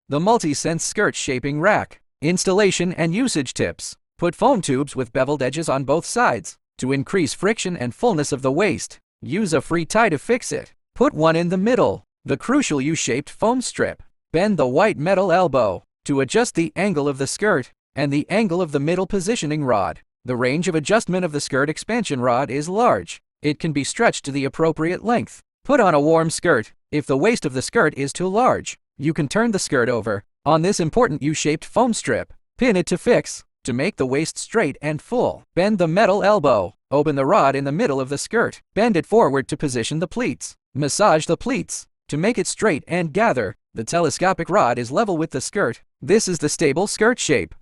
The Multi-Sense Skirt Shaping Rack. Installation and usage tips. Put foam tubes with beveled edges on both sides to increase friction and fullness of the waist. Use a free tie to fix it. Put one in the middle. The crucial U-shaped foam strip. Bend the white metal elbow to adjust the angle of the skirt and the angle of the middle positioning rod. The range of adjustment of the skirt expansion rod is large. It can be stretched to the appropriate length. Put on a warm skirt. If the waist of the skirt is too large, you can turn the skirt over on this important U-shaped foam strip. Pin it to fix. To make the waist straight and full, bend the metal elbow. Open the rod in the middle of the skirt. Bend it forward to position the pleats. Massage the pleats to make it straight and gather. The telescopic rod is level with the skirt. This is the stable skirt shape.